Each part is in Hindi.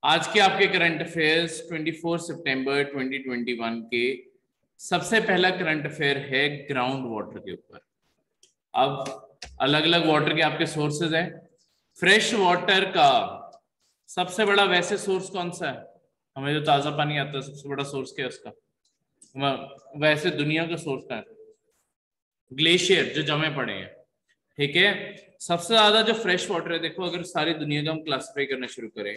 आज के आपके करंट अफेयर्स 24 सितंबर 2021 के सबसे पहला करंट अफेयर है ग्राउंड वाटर के ऊपर। अब अलग अलग वाटर के आपके सोर्सेज हैं। फ्रेश वाटर का सबसे बड़ा वैसे सोर्स कौन सा है? हमें जो ताजा पानी आता है सबसे बड़ा सोर्स क्या है उसका? वैसे दुनिया का सोर्स क्या है? ग्लेशियर जो जमे पड़े हैं। ठीक है, सबसे ज्यादा जो फ्रेश वाटर है, देखो अगर सारी दुनिया का हम क्लासिफाई करना शुरू करें,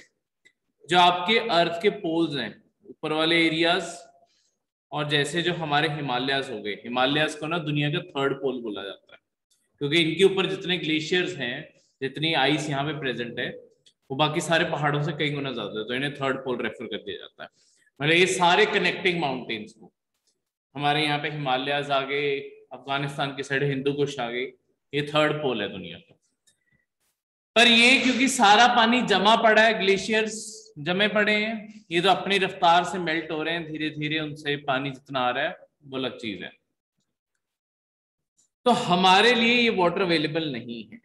जो आपके अर्थ के पोल्स हैं, ऊपर वाले एरियाज, और जैसे जो हमारे हिमालयाज हो गए, हिमालयाज को ना दुनिया का थर्ड पोल बोला जाता है, क्योंकि इनके ऊपर जितने ग्लेशियर्स हैं, जितनी आइस यहाँ पे प्रेजेंट है, वो बाकी सारे पहाड़ों से कई गुना ज्यादा है, तो इन्हें थर्ड पोल रेफर कर दिया जाता है। मतलब ये सारे कनेक्टिंग माउंटेन्स को, हमारे यहाँ पे हिमालयाज आ गए, अफगानिस्तान की साइड हिंदू कुश आ गई, ये थर्ड पोल है दुनिया का। पर ये क्योंकि सारा पानी जमा पड़ा है, ग्लेशियर्स जमे पड़े हैं, ये तो अपनी रफ्तार से मेल्ट हो रहे हैं धीरे धीरे, उनसे पानी जितना आ रहा है वो अलग चीज है। तो हमारे लिए ये वाटर अवेलेबल नहीं है।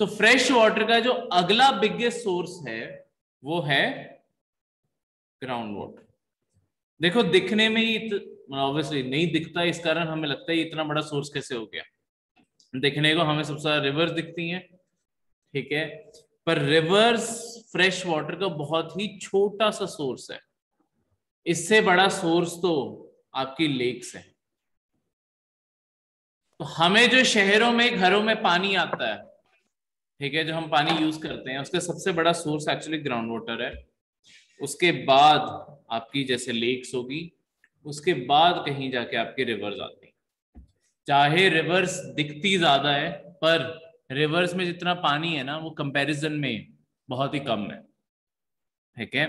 तो फ्रेश वाटर का जो अगला बिगेस्ट सोर्स है वो है ग्राउंड वाटर। देखो दिखने में ही ऑब्वियसली नहीं दिखता, इस कारण हमें लगता है इतना बड़ा सोर्स कैसे हो गया। दिखने को हमें सबसे ज्यादा रिवर्स दिखती हैं, ठीक है, पर रिवर्स फ्रेश वाटर का बहुत ही छोटा सा सोर्स है। इससे बड़ा सोर्स तो आपकी लेक्स है। तो हमें जो शहरों में घरों में पानी आता है, ठीक है, जो हम पानी यूज करते हैं, उसका सबसे बड़ा सोर्स एक्चुअली ग्राउंड वाटर है। उसके बाद आपकी जैसे लेक्स होगी, उसके बाद कहीं जाके आपकी रिवर्स आती है। चाहे रिवर्स दिखती ज्यादा है, पर रिवर्स में जितना पानी है ना वो कंपैरिजन में बहुत ही कम है, ठीक है।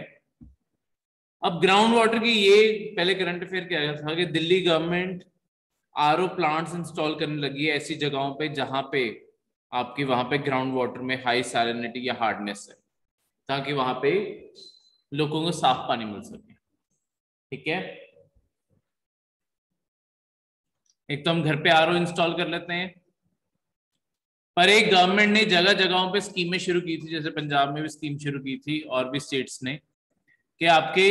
अब ग्राउंड वाटर की ये पहले करंट अफेयर क्या था कि Delhi government RO plants install करने लगी है ऐसी जगहों पे जहां पे आपकी वहां पे ग्राउंड वाटर में हाई सैलिनिटी या हार्डनेस है, ताकि वहां पे लोगों को साफ पानी मिल सके, ठीक है। एक तो हम घर पे आरओ इंस्टॉल कर लेते हैं, पर एक गवर्नमेंट ने जगह जगहों पे स्कीमें शुरू की थी, जैसे पंजाब में भी स्कीम शुरू की थी और भी स्टेट्स ने, कि आपके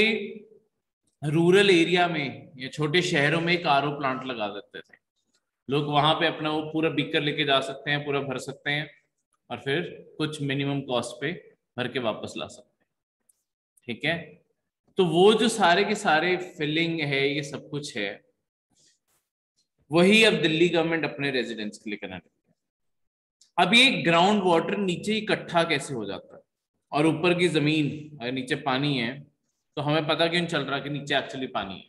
रूरल एरिया में या छोटे शहरों में एक आरओ प्लांट लगा देते थे। लोग वहां पे अपना वो पूरा बीकर लेके जा सकते हैं, पूरा भर सकते हैं, और फिर कुछ मिनिमम कॉस्ट पे भर के वापस ला सकते हैं, ठीक है। तो वो जो सारे के सारे फिलिंग है, ये सब कुछ है, वही अब दिल्ली गवर्नमेंट अपने रेजिडेंट्स के लिए करना चाहती है। अब ये ग्राउंड वाटर नीचे इकट्ठा कैसे हो जाता है, और ऊपर की जमीन अगर नीचे पानी है, तो हमें पता क्यों नहीं चल रहा कि नीचे एक्चुअली पानी है?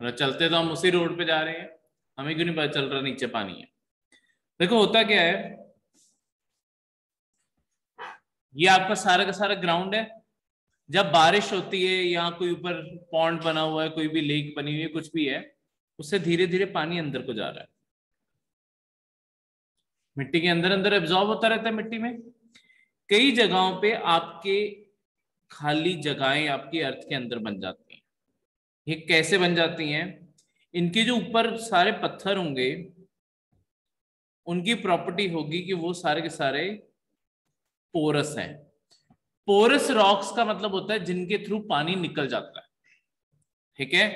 मतलब चलते तो हम उसी रोड पे जा रहे हैं, हमें क्यों नहीं पता चल रहा नीचे पानी है? देखो होता क्या है, ये आपका सारा का सारा ग्राउंड है। जब बारिश होती है, यहाँ कोई ऊपर पॉन्ड बना हुआ है, कोई भी लेक बनी हुई है, कुछ भी है, उससे धीरे धीरे पानी अंदर को जा रहा है, मिट्टी के अंदर अंदर एब्जॉर्ब होता रहता है मिट्टी में। कई जगहों पे आपके खाली जगहें आपकी अर्थ के अंदर बन जाती हैं। ये कैसे बन जाती हैं? इनके जो ऊपर सारे पत्थर होंगे, उनकी प्रॉपर्टी होगी कि वो सारे के सारे पोरस हैं। पोरस रॉक्स का मतलब होता है जिनके थ्रू पानी निकल जाता है, ठीक है।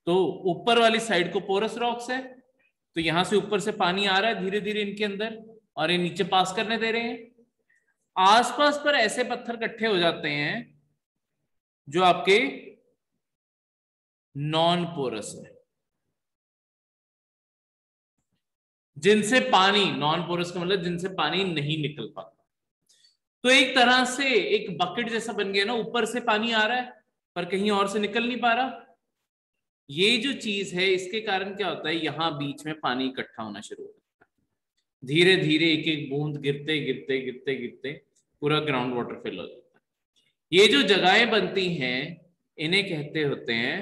तो ऊपर वाली साइड को पोरस रॉक्स है, तो यहां से ऊपर से पानी आ रहा है धीरे धीरे इनके अंदर, और ये नीचे पास करने दे रहे हैं। आसपास पर ऐसे पत्थर इकट्ठे हो जाते हैं जो आपके नॉन पोरस है, जिनसे पानी, नॉन पोरस का मतलब जिनसे पानी नहीं निकल पाता। तो एक तरह से एक बकेट जैसा बन गया ना, ऊपर से पानी आ रहा है पर कहीं और से निकल नहीं पा रहा। ये जो चीज है, इसके कारण क्या होता है, यहां बीच में पानी इकट्ठा होना शुरू होता है, धीरे धीरे एक एक बूंद गिरते गिरते गिरते गिरते पूरा ग्राउंड वाटर फिल हो जाता है। ये जो जगहें बनती हैं, इन्हें कहते होते हैं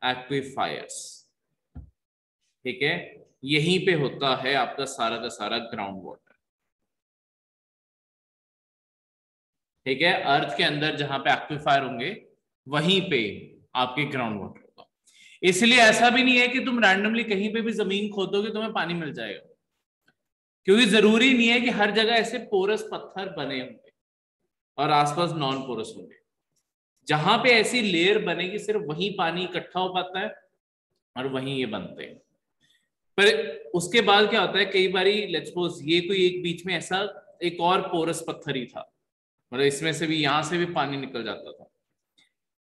एक्वीफायर्स, ठीक है। यहीं पे होता है आपका सारा का सारा ग्राउंड वाटर, ठीक है। अर्थ के अंदर जहां पे एक्वीफायर होंगे, वहीं पे आपके ग्राउंड वाटर होगा। इसलिए ऐसा भी नहीं है कि तुम रैंडमली कहीं पे भी जमीन खोदोगे तुम्हें पानी मिल जाएगा, क्योंकि जरूरी नहीं है कि हर जगह ऐसे पोरस पत्थर बने होंगे। और आसपास नॉन पोरस होंगे। जहां पे ऐसी लेयर बनेगी सिर्फ वहीं पानी इकट्ठा हो पाता है और वहीं ये बनते हैं। पर उसके बाद क्या होता है, कई बारी लेट्स सपोज ये कोई एक बीच में ऐसा एक और पोरस पत्थर ही था, मतलब इसमें से भी, यहां से भी पानी निकल जाता था,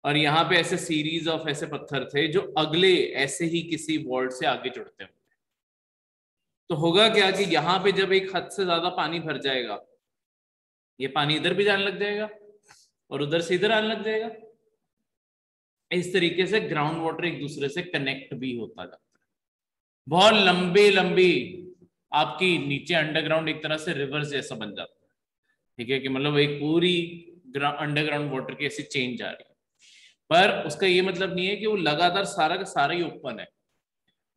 और यहाँ पे ऐसे सीरीज ऑफ ऐसे पत्थर थे जो अगले ऐसे ही किसी वॉल्ट से आगे जुड़ते हैं। तो होगा क्या कि यहाँ पे जब एक हद से ज्यादा पानी भर जाएगा, ये पानी इधर भी जाने लग जाएगा और उधर से इधर आने लग जाएगा। इस तरीके से ग्राउंड वाटर एक दूसरे से कनेक्ट भी होता जाता है। बहुत लंबी लंबी आपकी नीचे अंडरग्राउंड एक तरह से रिवर जैसा बन जाता है, ठीक है, कि मतलब एक पूरी अंडरग्राउंड वाटर की ऐसी चेन जा रही है। पर उसका ये मतलब नहीं है कि वो लगातार सारा का सारा ही ओपन है,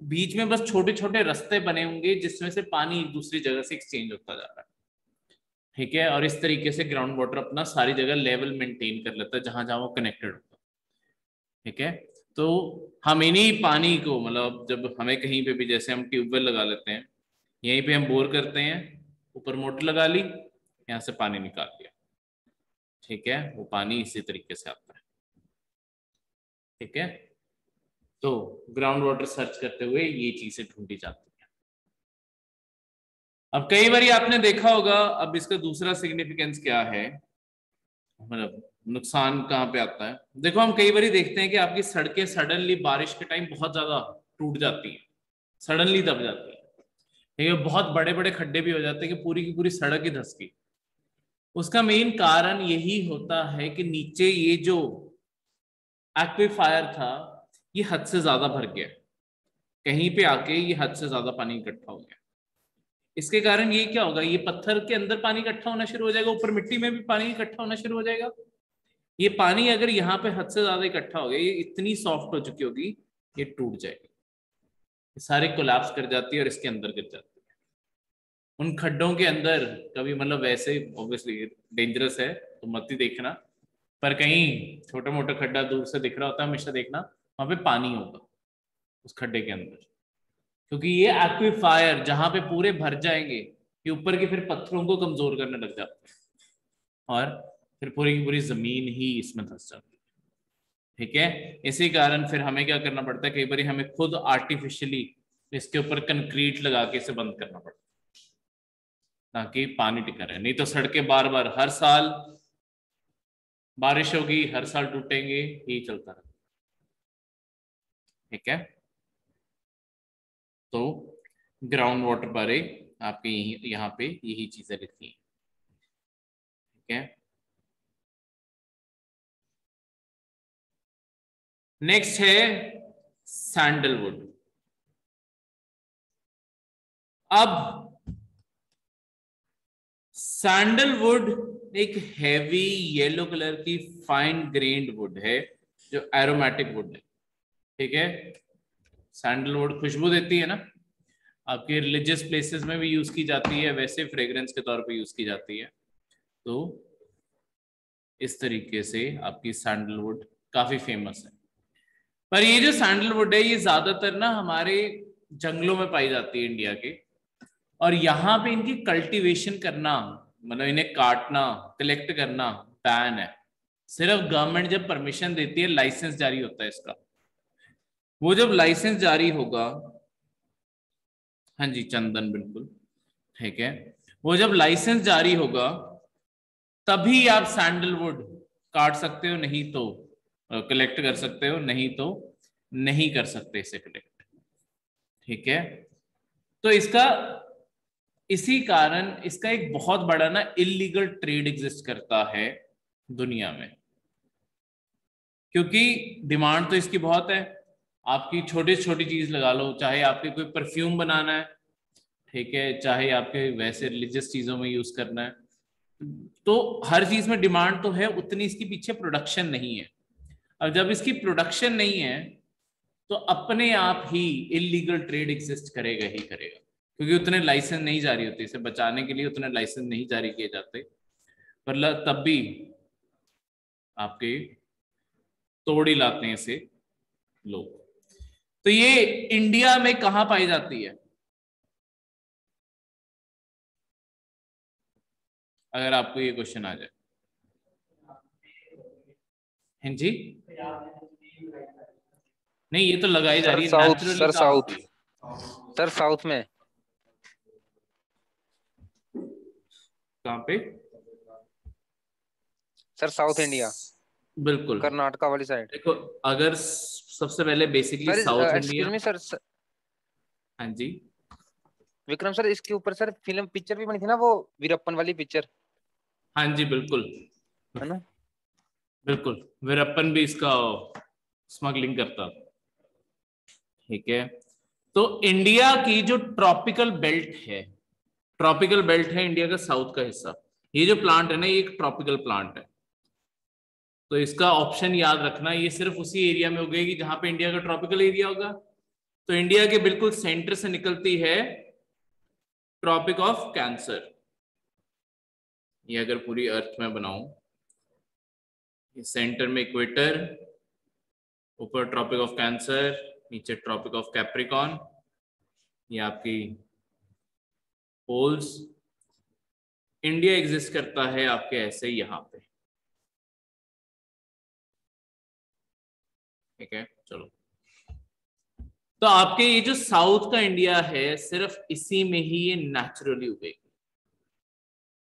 बीच में बस छोटे छोटे रास्ते बने होंगे जिसमें से पानी एक दूसरी जगह से एक्सचेंज होता जा रहा है, ठीक है। और इस तरीके से ग्राउंड वाटर अपना सारी जगह लेवल मेंटेन कर लेता है जहां जहां वो कनेक्टेड होता है, ठीक है। तो हम इन्हीं पानी को, मतलब जब हमें कहीं पे भी, जैसे हम ट्यूबवेल लगा लेते हैं, यहीं पे हम बोर करते हैं, ऊपर मोटर लगा ली, यहाँ से पानी निकाल लिया, ठीक है, वो पानी इसी तरीके से आता है, ठीक है। तो ग्राउंड वाटर सर्च करते हुए ये चीजें ढूंढी जाती है। अब कई बार आपने देखा होगा, अब इसका दूसरा सिग्निफिकेंस क्या है, मतलब नुकसान कहाँ पे आता है। देखो हम कई बार देखते हैं कि आपकी सड़कें सडनली बारिश के टाइम बहुत ज्यादा टूट जाती है, सडनली दब जाती है, ठीक है, बहुत बड़े बड़े खड्डे भी हो जाते हैं कि पूरी की पूरी सड़क ही धस गई। उसका मेन कारण यही होता है कि नीचे ये जो एक्विफायर था ये हद से ज्यादा भर गया, कहीं पे आके ये हद से ज्यादा पानी इकट्ठा हो गया। इसके कारण ये क्या होगा, ये पत्थर के अंदर पानी इकट्ठा होना शुरू हो जाएगा, ऊपर मिट्टी में भी पानी इकट्ठा होना शुरू हो जाएगा। ये पानी अगर यहाँ पे हद से ज्यादा इकट्ठा हो गया, ये इतनी सॉफ्ट हो चुकी होगी, ये टूट जाएगी, ये सारे कोलैप्स कर जाती है और इसके अंदर गिर जाती है। उन खड्डों के अंदर कभी, मतलब वैसे ऑब्वियसली डेंजरस है तो मत ही देखना, पर कहीं छोटा मोटा खड्डा दूर से दिख रहा होता है, हमेशा देखना वहां पे पानी होगा उस खड्डे के अंदर, क्योंकि ये एक्विफायर जहां पे पूरे भर जाएंगे, ये ऊपर के फिर पत्थरों को कमजोर करने लग जाते हैं और फिर पूरी की पूरी जमीन ही इसमें धंस जाती है, ठीक है। इसी कारण फिर हमें क्या करना पड़ता है, कई बार हमें खुद आर्टिफिशियली इसके ऊपर कंक्रीट लगा के इसे बंद करना पड़ता है ताकि पानी टिका रहे, नहीं तो सड़कें बार बार हर साल बारिश होगी, हर साल टूटेंगे, यही चलता रहता, ठीक है। तो ग्राउंड वाटर बारे आपके यहाँ पे यही चीजें लिखी हैं, ठीक है। नेक्स्ट है सैंडलवुड। अब सैंडलवुड एक हैवी येलो कलर की फाइन ग्रेन्ड वुड है जो एरोमेटिक वुड है, ठीक है। सैंडलवुड खुशबू देती है ना, आपके रिलीजियस प्लेसेस में भी यूज की जाती है, वैसे फ्रेग्रेंस के तौर पे यूज की जाती है। तो इस तरीके से आपकी सैंडलवुड काफी फेमस है। पर ये जो सैंडलवुड है ये ज्यादातर ना हमारे जंगलों में पाई जाती है इंडिया के, और यहाँ पे इनकी कल्टीवेशन करना, मतलब इन्हें काटना कलेक्ट करना बैन है। सिर्फ गवर्नमेंट जब परमिशन देती है, लाइसेंस जारी होता है इसका, वो जब लाइसेंस जारी होगा, हाँ जी चंदन बिल्कुल, ठीक है, वो जब लाइसेंस जारी होगा तभी आप सैंडलवुड काट सकते हो, नहीं तो कलेक्ट कर सकते हो, नहीं तो नहीं कर सकते इसे कलेक्ट, ठीक है। तो इसका, इसी कारण इसका एक बहुत बड़ा ना इलीगल ट्रेड एग्जिस्ट करता है दुनिया में, क्योंकि डिमांड तो इसकी बहुत है। आपकी छोटी छोटी चीज लगा लो, चाहे आपके कोई परफ्यूम बनाना है, ठीक है, चाहे आपके वैसे रिलीजियस चीजों में यूज करना है, तो हर चीज में डिमांड तो है, उतनी इसके पीछे प्रोडक्शन नहीं है। अब जब इसकी प्रोडक्शन नहीं है तो अपने आप ही इलीगल ट्रेड एग्जिस्ट करेगा ही करेगा, क्योंकि उतने लाइसेंस नहीं जारी होते, इसे बचाने के लिए उतने लाइसेंस नहीं जारी किए जाते, पर तब भी आपके तोड़ ही लाते हैं इसे लोग। तो ये इंडिया में कहां पाई जाती है, अगर आपको ये क्वेश्चन आ जाए, हैं जी? नहीं, ये तो लगाई जा सर रही है साउथ, नेचुरली सर कहाँ साउथ, होती है? सर साउथ में। कहाँ पे? सर साउथ इंडिया, बिल्कुल। कर्नाटका वाली साइड। देखो, अगर सबसे पहले basically sir south excuse India. Me sir, हाँ जी। विक्रम सर, इसके ऊपर सर फिल्म पिक्चर भी बनी थी ना, वो वीरप्पन वाली पिक्चर, हाँ जी, बिल्कुल है ना? बिल्कुल। वीरप्पन भी इसका स्मगलिंग करता था। ठीक है। तो इंडिया की जो ट्रॉपिकल बेल्ट है, ट्रॉपिकल बेल्ट है इंडिया का साउथ का हिस्सा। ये जो प्लांट है ना, ये एक ट्रॉपिकल प्लांट है। तो इसका ऑप्शन याद रखना, ये सिर्फ उसी एरिया में उगेगी जहां पे इंडिया का ट्रॉपिकल एरिया होगा। तो इंडिया के बिल्कुल सेंटर से निकलती है ट्रॉपिक ऑफ कैंसर। ये अगर पूरी अर्थ में बनाऊं, सेंटर में इक्वेटर, ऊपर ट्रॉपिक ऑफ कैंसर, नीचे ट्रॉपिक ऑफ कैप्रिकॉन, ये आपकी पोल्स। इंडिया एग्जिस्ट करता है आपके ऐसे यहां पे। ठीक है, चलो। तो आपके ये जो साउथ का इंडिया है, सिर्फ इसी में ही ये नेचुरली उगेगी।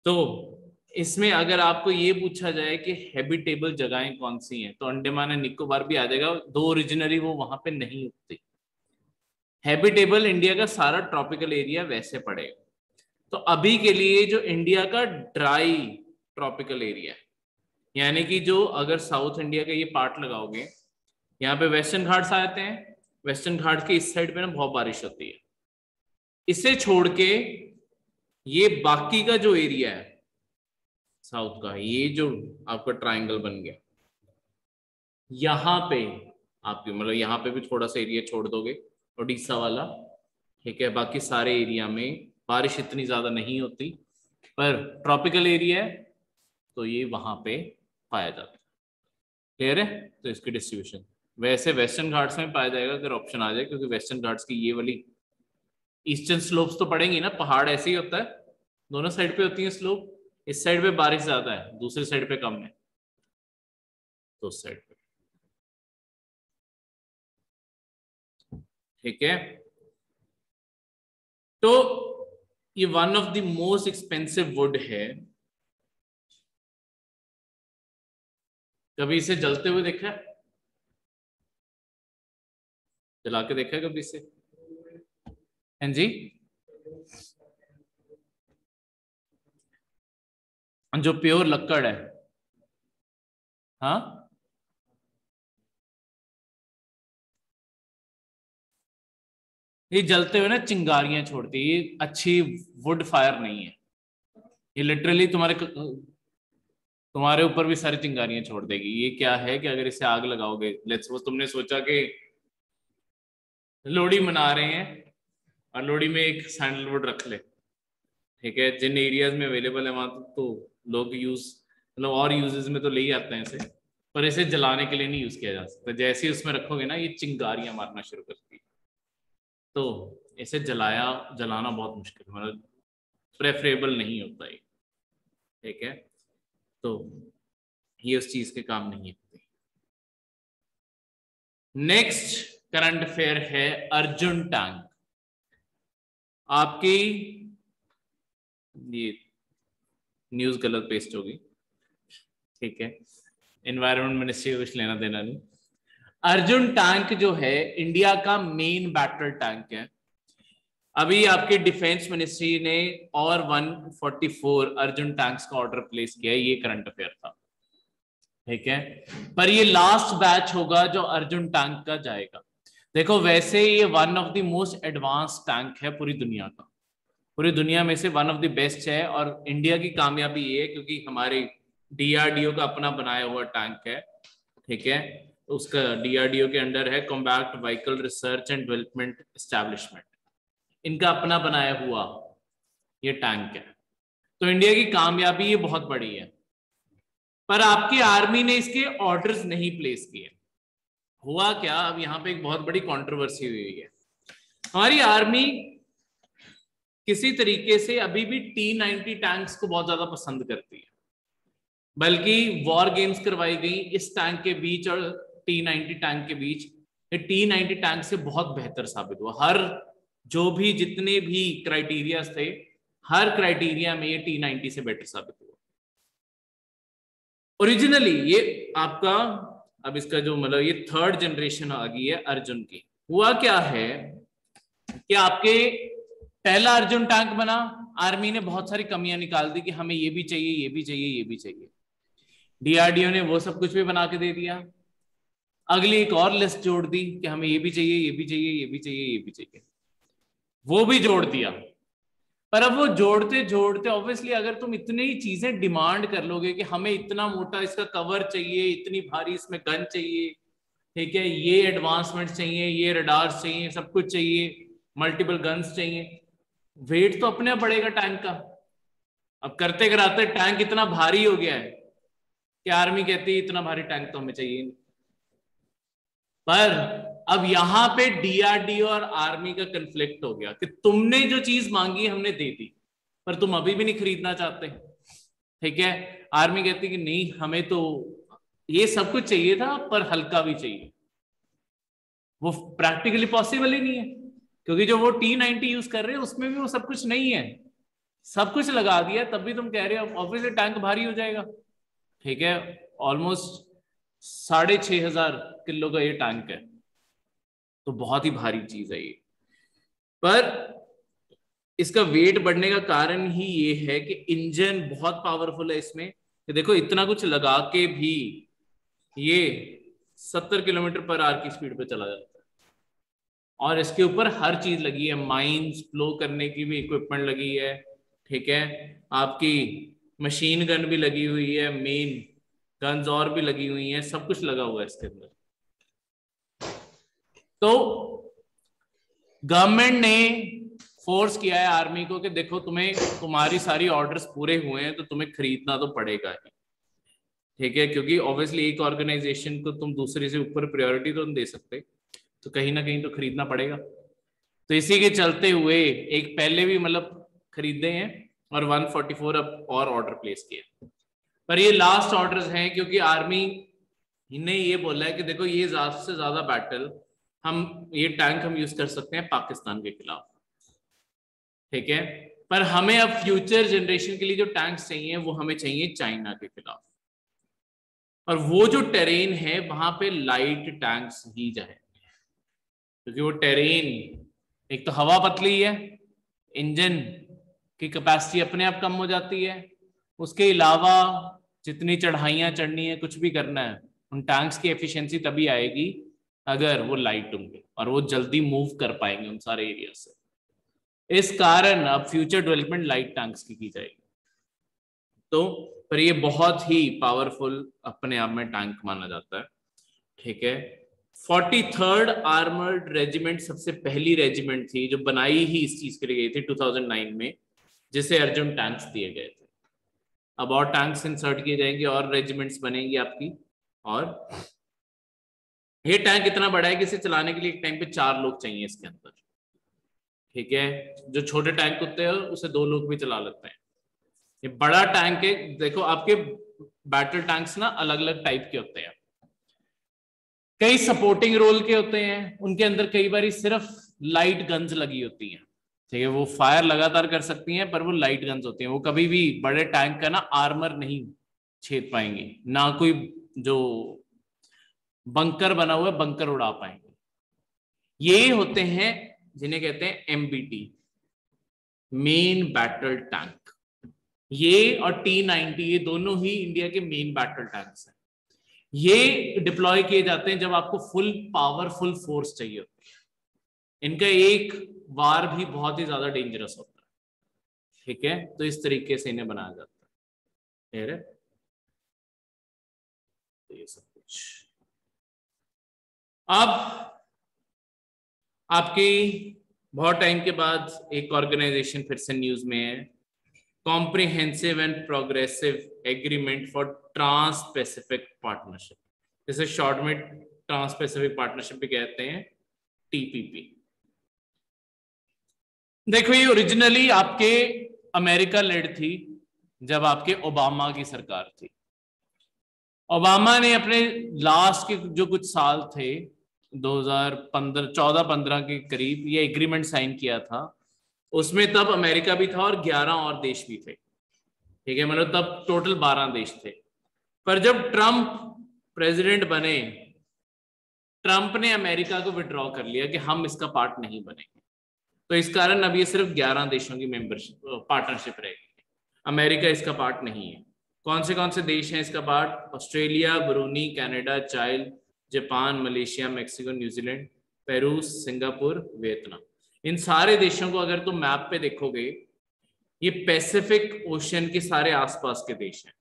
तो इसमें अगर आपको ये पूछा जाए कि हैबिटेबल जगहें कौन सी हैं, तो अंडमान एंड निकोबार भी आ जाएगा, दो ओरिजिनरी वो वहां पे नहीं उगती। हैबिटेबल इंडिया का सारा ट्रॉपिकल एरिया वैसे पड़ेगा। तो अभी के लिए जो इंडिया का ड्राई ट्रॉपिकल एरिया है, यानी कि जो अगर साउथ इंडिया का ये पार्ट लगाओगे, यहाँ पे वेस्टर्न घाट्स आते हैं, वेस्टर्न घाट के इस साइड पे ना बहुत बारिश होती है। इसे छोड़ के ये बाकी का जो एरिया है साउथ का, ये जो आपका ट्रायंगल बन गया, यहाँ पे आपके मतलब यहाँ पे भी थोड़ा सा एरिया छोड़ दोगे, उड़ीसा वाला। ठीक है, बाकी सारे एरिया में बारिश इतनी ज्यादा नहीं होती, पर ट्रॉपिकल एरिया है तो ये वहां पे पाया जाता है। क्लियर है? तो इसकी डिस्ट्रीब्यूशन वैसे वेस्टर्न घाट्स में पाया जाएगा अगर ऑप्शन आ जाए, क्योंकि वेस्टर्न घाट्स की ये वाली ईस्टर्न स्लोप्स तो पड़ेंगी ना, पहाड़ ऐसे ही होता है, दोनों साइड पे होती है स्लोप। इस साइड पे बारिश ज्यादा है, दूसरी साइड पे कम है, तो उस साइड पे। ठीक है। तो ये one of the most expensive would है। कभी इसे जलते हुए देखा है? जला के देखा है कभी इसे? हाँ जी। जो प्योर लक्कड़ है। हाँ, ये जलते हुए ना चिंगारियां छोड़ती है, ये अच्छी वुड फायर नहीं है। ये लिटरली तुम्हारे ऊपर भी सारी चिंगारियां छोड़ देगी। ये क्या है कि अगर इसे आग लगाओगे, लेट्स सपोज तुमने सोचा कि लोहड़ी मना रहे हैं और लोहड़ी में एक सैंडलवुड रख ले। ठीक है, जिन एरियाज में अवेलेबल है वहां तो लोग यूज मतलब और यूजेस में तो ले ही आते हैं इसे, पर इसे जलाने के लिए नहीं यूज किया जा सकता। जैसे ही उसमें रखोगे ना, ये चिंगारियां मारना शुरू करती है। तो इसे जलाना बहुत मुश्किल है, मतलब प्रेफरेबल नहीं होता है। ठीक है, तो ये उस चीज के काम नहीं है। नेक्स्ट करंट अफेयर है अर्जुन टैंक। आपकी ये न्यूज गलत पेस्ट होगी। ठीक है, एनवायरमेंट मिनिस्ट्री को कुछ लेना देना नहीं। अर्जुन टैंक जो है इंडिया का मेन बैटल टैंक है। अभी आपके डिफेंस मिनिस्ट्री ने और 144 अर्जुन टैंक्स का ऑर्डर प्लेस किया है, ये करंट अफेयर था। ठीक है, पर ये लास्ट बैच होगा जो अर्जुन टैंक का जाएगा। देखो, वैसे ये one of the most advance tank है पूरी दुनिया का, पूरी दुनिया में से वन ऑफ द बेस्ट है। और इंडिया की कामयाबी ये है क्योंकि हमारे डीआरडीओ का अपना बनाया हुआ टैंक है। ठीक है, तो उसका डीआरडीओ के अंडर है combat vehicle research and development establishment, इनका अपना बनाया हुआ ये टैंक है। तो इंडिया की कामयाबी ये बहुत बड़ी है, पर आपकी आर्मी ने इसके ऑर्डर्स नहीं प्लेस किए। हुआ क्या, अब यहाँ पे एक बहुत बड़ी कंट्रोवर्सी हुई है। हमारी आर्मी किसी तरीके से अभी भी T-90 टैंक्स को बहुत ज्यादा पसंद करती है। बल्कि वॉर गेम्स करवाई गई इस टैंक के बीच और T-90 टैंक के बीच। ये T-90 टैंक से बहुत बेहतर साबित हुआ। हर जो भी जितने भी क्राइटेरिया थे, हर क्राइटेरिया में ये T-90 से बेटर साबित हुआ। ओरिजिनली ये आपका, अब इसका जो मतलब ये थर्ड जनरेशन आ गई है अर्जुन की। हुआ क्या है कि आपके पहला अर्जुन टैंक बना, आर्मी ने बहुत सारी कमियां निकाल दी कि हमें ये भी चाहिए, ये भी चाहिए, ये भी चाहिए। DRDO ने वो सब कुछ भी बना के दे दिया। अगली एक और लिस्ट जोड़ दी कि हमें ये भी चाहिए, ये भी चाहिए, ये भी चाहिए, ये भी चाहिए, वो भी जोड़ दिया। पर अब वो जोड़ते जोड़ते ऑब्वियसली अगर तुम इतनी चीजें डिमांड कर लोगे कि हमें इतना मोटा इसका कवर चाहिए, इतनी भारी इसमें गन चाहिए, ठीक है, ये एडवांसमेंट चाहिए, ये रडार्स चाहिए, सब कुछ चाहिए, मल्टीपल गन्स चाहिए, वेट तो अपने आप बढ़ेगा टैंक का। अब करते कराते टैंक इतना भारी हो गया है कि आर्मी कहती है इतना भारी टैंक तो हमें चाहिए नहीं। पर अब यहां पे DRDO और आर्मी का कन्फ्लिक्ट हो गया कि तुमने जो चीज मांगी हमने दे दी, पर तुम अभी भी नहीं खरीदना चाहते, ठीक है। आर्मी कहती कि नहीं, हमें तो ये सब कुछ चाहिए था पर हल्का भी चाहिए। वो प्रैक्टिकली पॉसिबल ही नहीं है, क्योंकि जो वो T-90 यूज कर रहे हैं उसमें भी वो सब कुछ नहीं है। सब कुछ लगा दिया तब भी तुम कह रहे हो ऑब्वियसली टैंक भारी हो जाएगा, ठीक है। ऑलमोस्ट 6,500 किलो का ये टैंक है, तो बहुत ही भारी चीज है ये। पर इसका वेट बढ़ने का कारण ही ये है कि इंजन बहुत पावरफुल है इसमें, कि देखो इतना कुछ लगा के भी ये 70 किलोमीटर पर आवर की स्पीड पे चला जाता है। और इसके ऊपर हर चीज लगी है, माइंस फ्लो करने की भी इक्विपमेंट लगी है, ठीक है, आपकी मशीन गन भी लगी हुई है, मेन गन्स और भी लगी हुई हैं, सब कुछ लगा हुआ है इसके अंदर। तो गवर्नमेंट ने फोर्स किया है आर्मी को कि देखो तुम्हें तुम्हारी सारी ऑर्डर्स पूरे हुए हैं तो तुम्हें खरीदना तो पड़ेगा ही, ठीक है, क्योंकि ऑब्वियसली एक ऑर्गेनाइजेशन को तुम दूसरे से ऊपर प्रायोरिटी तो नहीं दे सकते, तो कहीं ना कहीं तो खरीदना पड़ेगा। तो इसी के चलते हुए एक पहले भी मतलब खरीदे हैं और 144 अब और ऑर्डर प्लेस किया। पर ये लास्ट ऑर्डर्स हैं, क्योंकि आर्मी ने ये बोला है कि देखो ये ज्यादा से ज्यादा बैटल ये टैंक हम यूज कर सकते हैं पाकिस्तान के खिलाफ, ठीक है। पर हमें अब फ्यूचर जनरेशन के लिए जो टैंक्स चाहिए वो हमें चाहिए चाइना के खिलाफ। और वो जो टेरेन है वहां पे लाइट टैंक्स ही जाए, क्योंकि वो टेरेन एक तो हवा पतली है, इंजन की कैपेसिटी अपने आप कम हो जाती है, उसके अलावा जितनी चढ़ाइयां चढ़नी है, कुछ भी करना है, उन टैंक्स की एफिशिएंसी तभी आएगी अगर वो लाइट होंगे और वो जल्दी मूव कर पाएंगे उन सारे एरिया से। इस कारण अब फ्यूचर डेवलपमेंट लाइट टैंक्स की जाएगी। तो पर ये बहुत ही पावरफुल अपने आप में टैंक माना जाता है, ठीक है। 43rd आर्मर्ड रेजिमेंट सबसे पहली रेजिमेंट थी जो बनाई ही इस चीज के लिए गई थी 2009 में, जिसे अर्जुन टैंक्स दिए गए थे। अब और टैंक्स इंसर्ट किए जाएंगे और रेजिमेंट्स बनेंगी आपकी। और ये टैंक इतना बड़ा है कि इसे चलाने के लिए एक टाइम पे 4 लोग चाहिए इसके अंदर, ठीक है। जो छोटे टैंक होते हैं उसे 2 लोग भी चला लेते हैं। ये बड़ा टैंक है, देखो आपके बैटल टैंक्स ना अलग अलग टाइप के होते हैं, कई सपोर्टिंग रोल के होते हैं, उनके अंदर कई बार सिर्फ लाइट गन्स लगी होती हैं, ठीक है, वो फायर लगातार कर सकती हैं पर वो लाइट गन्स होती हैं, वो कभी भी बड़े टैंक का ना आर्मर नहीं छेद पाएंगी, ना कोई जो बंकर बना हुआ है बंकर उड़ा पाएंगे। ये होते हैं जिन्हें कहते हैं MBT, मेन बैटल टैंक। ये और T-90 ये दोनों ही इंडिया के मेन बैटल टैंक्स हैं। ये डिप्लॉय किए जाते हैं जब आपको फुल पावरफुल फोर्स चाहिए होती है। इनका एक वार भी बहुत ही ज्यादा डेंजरस होता है, ठीक है। तो इस तरीके से इन्हें बनाया जाता है। तो ये सब कुछ अब आपकी बहुत टाइम के बाद एक ऑर्गेनाइजेशन फिर से न्यूज में है, Comprehensive and Progressive Agreement for Trans Pacific Partnership, जिसे शॉर्ट में ट्रांस पैसिफिक पार्टनरशिप भी कहते हैं, TPP। देखो ये ओरिजिनली आपके अमेरिका लेड थी जब आपके ओबामा की सरकार थी, ओबामा ने अपने लास्ट के जो कुछ साल थे 2015 14-15 के करीब ये एग्रीमेंट साइन किया था, उसमें तब अमेरिका भी था और 11 और देश भी थे, ठीक है, मतलब तब टोटल 12 देश थे। पर जब ट्रंप प्रेसिडेंट बने, ट्रंप ने अमेरिका को विड्रॉ कर लिया कि हम इसका पार्ट नहीं बनेंगे, तो इस कारण अब ये सिर्फ 11 देशों की मेंबरशिप पार्टनरशिप रहेगी, अमेरिका इसका पार्ट नहीं है। कौन से देश हैं इसका part? Australia, Brunei, Canada, Chile, Japan, Malaysia, Mexico, New Zealand, Peru, Singapore, Vietnam. इन सारे देशों को अगर तुम मैप पे देखोगे, ये पैसिफिक ओशन के सारे आसपास के देश हैं।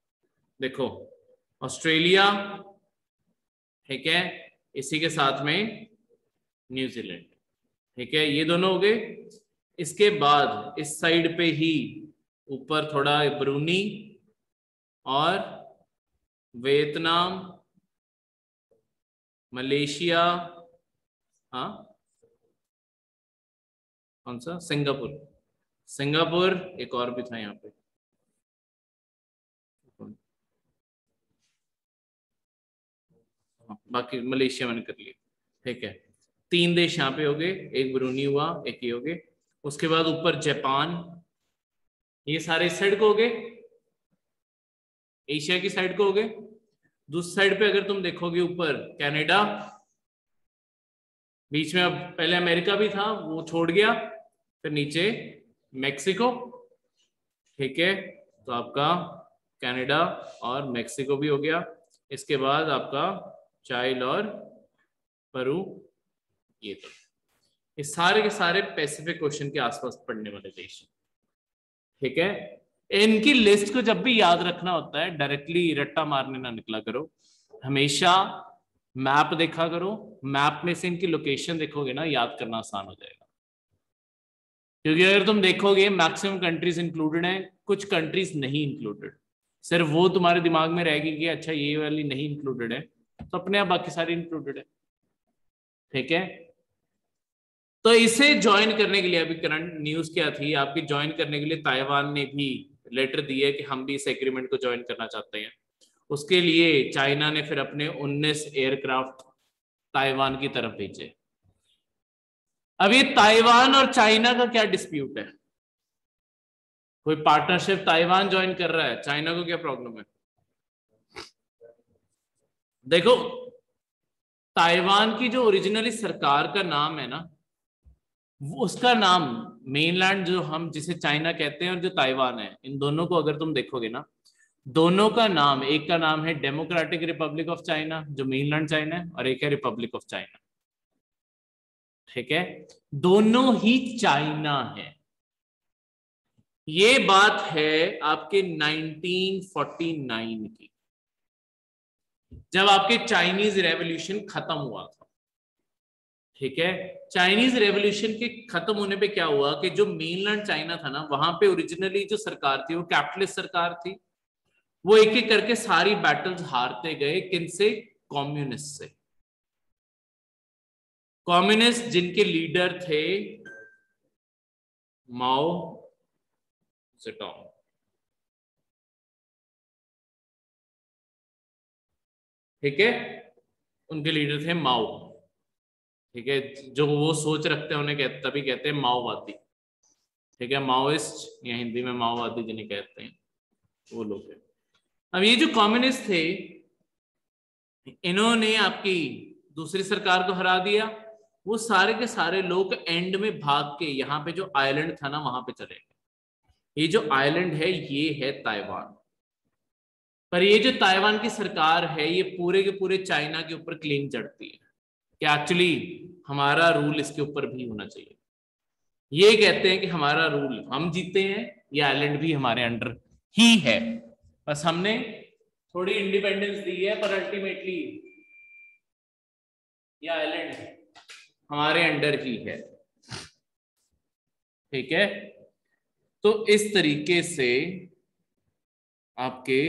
देखो ऑस्ट्रेलिया, ठीक है, इसी के साथ में न्यूजीलैंड, ठीक है, ये दोनों हो गए। इसके बाद इस साइड पे ही ऊपर थोड़ा ब्रूनी और वियतनाम, मलेशिया, हाँ कौन सा, सिंगापुर, सिंगापुर एक और भी था यहाँ पे, बाकी मलेशिया मैंने कर लिया, ठीक है। 3 देश यहाँ पे हो गए, एक ब्रूनी हुआ, एक ये हो गए। उसके बाद ऊपर जापान, ये सारे इस साइड को हो गए, एशिया की साइड को हो गए। दूसरी साइड पे अगर तुम देखोगे ऊपर कनाडा, बीच में अब पहले अमेरिका भी था वो छोड़ गया, फिर नीचे मेक्सिको, ठीक है, तो आपका कनाडा और मेक्सिको भी हो गया। इसके बाद आपका चाइल्ड और पेरू, ये तो ये सारे के सारे पैसिफिक ओशन के आसपास पड़ने वाले देश, ठीक है। इनकी लिस्ट को जब भी याद रखना होता है डायरेक्टली रट्टा मारने ना निकला करो, हमेशा मैप देखा करो, मैप में से इनकी लोकेशन देखोगे ना, याद करना आसान हो जाएगा। क्योंकि अगर तुम देखोगे मैक्सिमम कंट्रीज इंक्लूडेड हैं, कुछ कंट्रीज नहीं इंक्लूडेड, सिर्फ वो तुम्हारे दिमाग में रहेगी कि अच्छा ये वाली नहीं इंक्लूडेड है, तो अपने आप बाकी सारी इंक्लूडेड है, ठीक है। तो इसे ज्वाइन करने के लिए अभी करंट न्यूज क्या थी आपकी, ज्वाइन करने के लिए ताइवान ने भी लेटर दिया कि हम भी इस एग्रीमेंट को ज्वाइन करना चाहते हैं। उसके लिए चाइना ने फिर अपने 19 एयरक्राफ्ट ताइवान की तरफ भेजे। अब ये ताइवान और चाइना का क्या डिस्प्यूट है? कोई पार्टनरशिप ताइवान ज्वाइन कर रहा है, चाइना को क्या प्रॉब्लम है? देखो ताइवान की जो ओरिजिनली सरकार का नाम है ना, उसका नाम मेनलैंड जो हम जिसे चाइना कहते हैं और जो ताइवान है, इन दोनों को अगर तुम देखोगे ना, दोनों का नाम, एक का नाम है डेमोक्रेटिक रिपब्लिक ऑफ चाइना जो मेनलैंड चाइना है, और एक है रिपब्लिक ऑफ चाइना, ठीक है, दोनों ही चाइना है। ये बात है आपके 1949 की, जब आपके चाइनीज रेवोल्यूशन खत्म हुआ था, ठीक है। चाइनीज रेवोल्यूशन के खत्म होने पे क्या हुआ कि जो मेनलैंड चाइना था ना, वहां पे ओरिजिनली जो सरकार थी वो कैपिटलिस्ट सरकार थी। वो एक एक करके सारी बैटल्स हारते गए, किनसे? कम्युनिस्ट से। कम्युनिस्ट जिनके लीडर थे माओ जेडोंग, ठीक है, उनके लीडर थे माओ, ठीक है, जो वो सोच रखते हैं उन्हें तभी कहते हैं माओवादी, ठीक है, माओइस्ट या हिंदी में माओवादी जिन्हें कहते हैं वो लोग हैं। अब ये जो कम्युनिस्ट थे, इन्होंने आपकी दूसरी सरकार को हरा दिया। वो सारे के सारे लोग एंड में भाग के यहाँ पे जो आइलैंड था ना वहां पे चले गए। ये जो आइलैंड है ये है ताइवान। पर ये जो ताइवान की सरकार है ये पूरे के पूरे चाइना के ऊपर क्लेम चढ़ती है कि एक्चुअली हमारा रूल इसके ऊपर भी होना चाहिए। ये कहते हैं कि हमारा रूल, हम जीते हैं, ये आइलैंड भी हमारे अंडर ही है, बस हमने थोड़ी इंडिपेंडेंस दी है, पर अल्टीमेटली ये आइलैंड हमारे अंडर ही है, ठीक है। तो इस तरीके से आपके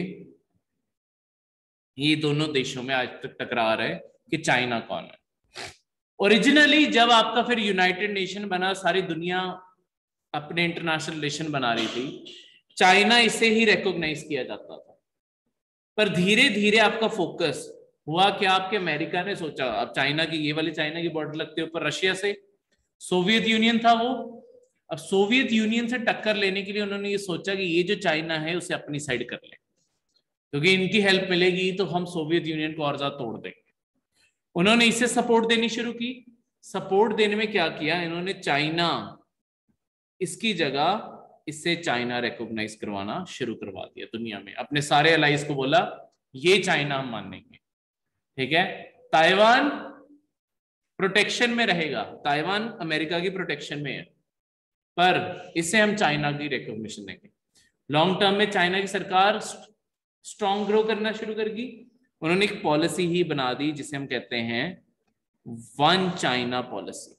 ये दोनों देशों में आज तक टकरार है कि चाइना कौन है। ओरिजिनली जब आपका फिर यूनाइटेड नेशन बना, सारी दुनिया अपने इंटरनेशनल रिलेशन बना रही थी, चाइना इसे ही रिकॉग्नाइज किया जाता था। पर धीरे धीरे आपका फोकस हुआ क्या, आपके अमेरिका ने सोचा अब चाइना की, ये वाली चाइना की बॉर्डर लगते ऊपर रशिया से, सोवियत यूनियन था वो। अब सोवियत यूनियन से टक्कर लेने के लिए उन्होंने ये सोचा कि ये जो चाइना है उसे अपनी साइड कर ले, क्योंकि इनकी हेल्प मिलेगी तो हम सोवियत यूनियन को और ज्यादा तोड़ देंगे। उन्होंने इसे सपोर्ट देनी शुरू की। सपोर्ट देने में क्या किया इन्होंने, चाइना इसकी जगह इससे चाइना रिकॉग्नाइज करवाना शुरू करवा दिया दुनिया में, अपने सारे अलाइज को बोला ये चाइना हम मानेंगे, ठीक है। ताइवान प्रोटेक्शन में रहेगा, ताइवान अमेरिका की प्रोटेक्शन में है, पर इसे हम चाइना की रिकॉग्निशन देंगे। लॉन्ग टर्म में चाइना की सरकार स्ट्रॉन्ग ग्रो करना शुरू करेगी। उन्होंने एक पॉलिसी ही बना दी जिसे हम कहते हैं one China policy.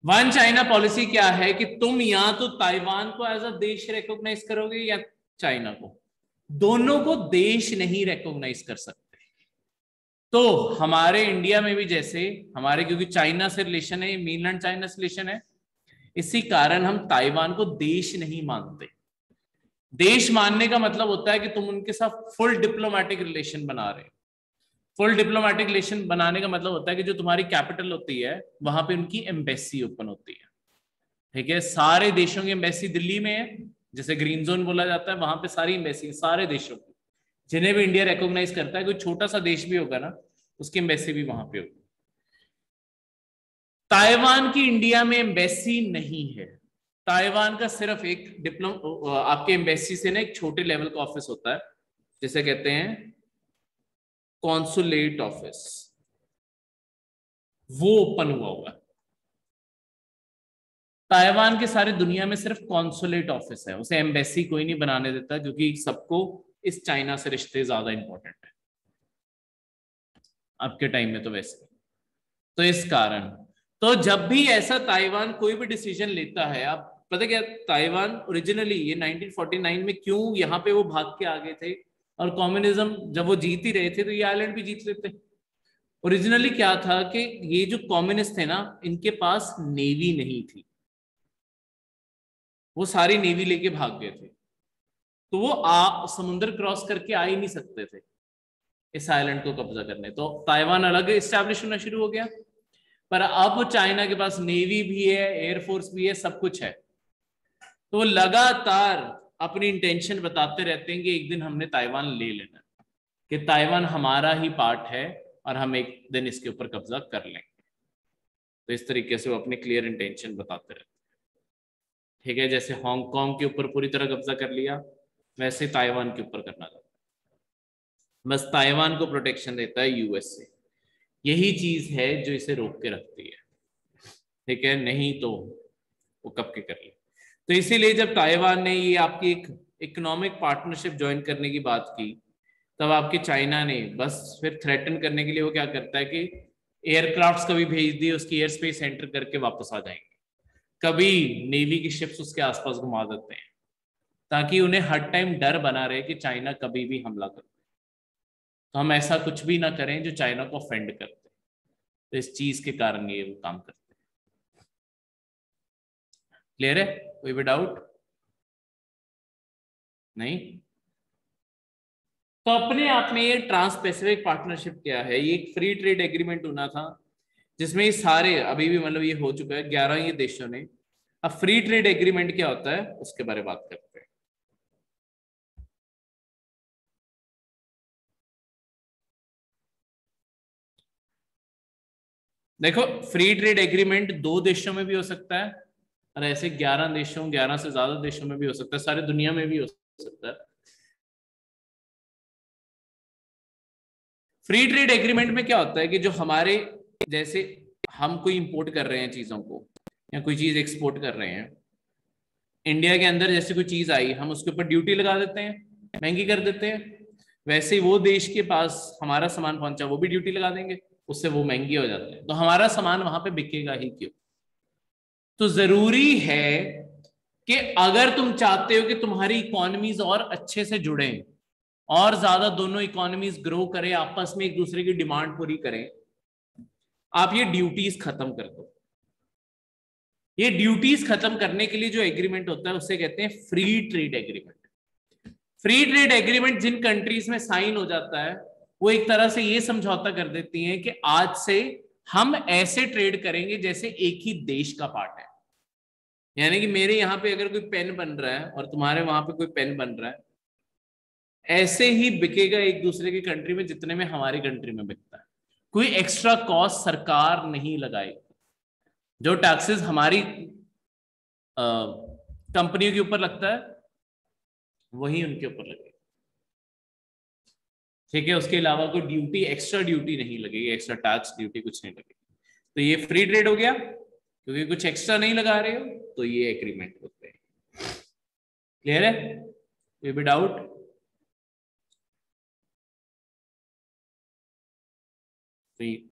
One China policy क्या है कि तुम या तो ताइवान को एज अ देश रिकॉग्नाइज करोगे या चाइना को, दोनों को देश नहीं रिकॉग्नाइज कर सकते। तो हमारे इंडिया में भी जैसे हमारे, क्योंकि चाइना से रिलेशन है, मेनलैंड चाइना से रिलेशन है, इसी कारण हम ताइवान को देश नहीं मानते। देश मानने का मतलब होता है कि तुम उनके साथ फुल डिप्लोमेटिक रिलेशन बना रहे हो। फुल डिप्लोमेटिक रिलेशन बनाने का मतलब होता है कि जो तुम्हारी कैपिटल होती है वहां पे उनकी एम्बेसी ओपन होती है, ठीक है। सारे देशों की एम्बेसी दिल्ली में है, जैसे ग्रीन जोन बोला जाता है, वहां पे सारी एम्बेसी सारे देशों की, जिन्हें भी इंडिया रिकॉग्नाइज करता है, कोई छोटा सा देश भी होगा ना उसकी एम्बेसी भी वहां पे होगी। ताइवान की इंडिया में एम्बेसी नहीं है। ताइवान का सिर्फ एक आपके एम्बेसी से ना एक छोटे लेवल का ऑफिस होता है, जिसे कहते हैं कॉन्सुलेट ऑफिस, वो ओपन हुआ है। ताइवान के सारे दुनिया में सिर्फ कॉन्सुलेट ऑफिस है, उसे एम्बेसी कोई नहीं बनाने देता, क्योंकि सबको इस चाइना से रिश्ते ज्यादा इंपॉर्टेंट है आपके टाइम में तो वैसे। तो इस कारण तो जब भी ऐसा ताइवान कोई भी डिसीजन लेता है, आप पता क्या, ताइवान ओरिजिनली ये 1949 में क्यों यहाँ पे वो भाग के आ गए थे, और कम्युनिज्म जब वो जीत ही रहे थे तो ये आइलैंड भी जीत लेते। ओरिजिनली क्या था कि ये जो कम्युनिस्ट थे ना, इनके पास नेवी नहीं थी, वो सारी नेवी लेके भाग गए थे, तो वो समुद्र क्रॉस करके आ ही नहीं सकते थे इस आइलैंड को कब्जा करने, तो ताइवान अलग इस्टेब्लिश होना शुरू हो गया। पर अब चाइना के पास नेवी भी है, एयरफोर्स भी है, सब कुछ है, तो वो लगातार अपनी इंटेंशन बताते रहते हैं कि एक दिन हमने ताइवान ले लेना, कि ताइवान हमारा ही पार्ट है और हम एक दिन इसके ऊपर कब्जा कर लेंगे। तो इस तरीके से वो अपनी क्लियर इंटेंशन बताते रहते हैं, ठीक है। जैसे हांगकांग के ऊपर पूरी तरह कब्जा कर लिया, वैसे ताइवान के ऊपर करना चाहता है। बस ताइवान को प्रोटेक्शन देता है यूएसए, यही चीज है जो इसे रोक के रखती है, ठीक है, नहीं तो वो कब के कर ले। तो इसीलिए जब ताइवान ने ये आपकी एक इकोनॉमिक पार्टनरशिप ज्वाइन करने की बात की, तब आपके चाइना ने बस फिर थ्रेटन करने के लिए वो क्या करता है कि एयरक्राफ्ट्स कभी भेज दिए, उसकी एयर स्पेस एंटर करके वापस आ जाएंगे, कभी नेवी की शिप्स उसके आसपास घुमा देते हैं, ताकि उन्हें हर टाइम डर बना रहे कि चाइना कभी भी हमला कर, तो हम ऐसा कुछ भी ना करें जो चाइना को ऑफेंड करते। तो इस चीज के कारण ये वो काम करते हैं। क्लियर है, कोई भी डाउट नहीं? तो अपने आप में ये ट्रांस पैसिफिक पार्टनरशिप क्या है, ये एक फ्री ट्रेड एग्रीमेंट होना था, जिसमें ये सारे अभी भी मतलब ये हो चुका है 11 ये देशों ने। अब फ्री ट्रेड एग्रीमेंट क्या होता है उसके बारे में बात करते हैं। देखो, फ्री ट्रेड एग्रीमेंट 2 देशों में भी हो सकता है, और ऐसे 11 देशों, 11 से ज्यादा देशों में भी हो सकता है, सारे दुनिया में भी हो सकता है। फ्री ट्रेड एग्रीमेंट में क्या होता है कि जो हमारे, जैसे हम कोई इंपोर्ट कर रहे हैं चीजों को, या कोई चीज एक्सपोर्ट कर रहे हैं इंडिया के अंदर, जैसे कोई चीज आई हम उसके ऊपर ड्यूटी लगा देते हैं, महंगी कर देते हैं, वैसे ही वो देश के पास हमारा सामान पहुंचा वो भी ड्यूटी लगा देंगे, उससे वो महंगी हो जाते हैं, तो हमारा सामान वहां पे बिकेगा ही क्यों। तो जरूरी है कि अगर तुम चाहते हो कि तुम्हारी इकोनॉमीज और अच्छे से जुड़े और ज्यादा दोनों इकोनॉमीज ग्रो करें, आपस में एक दूसरे की डिमांड पूरी करें, आप ये ड्यूटीज खत्म कर दो। ये ड्यूटीज खत्म करने के लिए जो एग्रीमेंट होता है उसे कहते हैं free trade agreement. Free trade agreement जिन कंट्रीज में साइन हो जाता है वो एक तरह से ये समझौता कर देती हैं कि आज से हम ऐसे ट्रेड करेंगे जैसे एक ही देश का पार्ट है। यानी कि मेरे यहाँ पे अगर कोई पेन बन रहा है और तुम्हारे वहां पे कोई पेन बन रहा है, ऐसे ही बिकेगा एक दूसरे की कंट्री में जितने में हमारी कंट्री में बिकता है। कोई एक्स्ट्रा कॉस्ट सरकार नहीं लगाएगी। जो टैक्सेस हमारी कंपनियों के ऊपर लगता है वही उनके ऊपर लगेगा। ठीक है, उसके अलावा कोई ड्यूटी, एक्स्ट्रा ड्यूटी नहीं लगेगी, एक्स्ट्रा टैक्स ड्यूटी कुछ नहीं लगेगी। तो ये फ्री ट्रेड हो गया, क्योंकि कुछ एक्स्ट्रा नहीं लगा रहे हो तो ये एग्रीमेंट होते हैं। क्लियर है? कोई भी डाउट? तो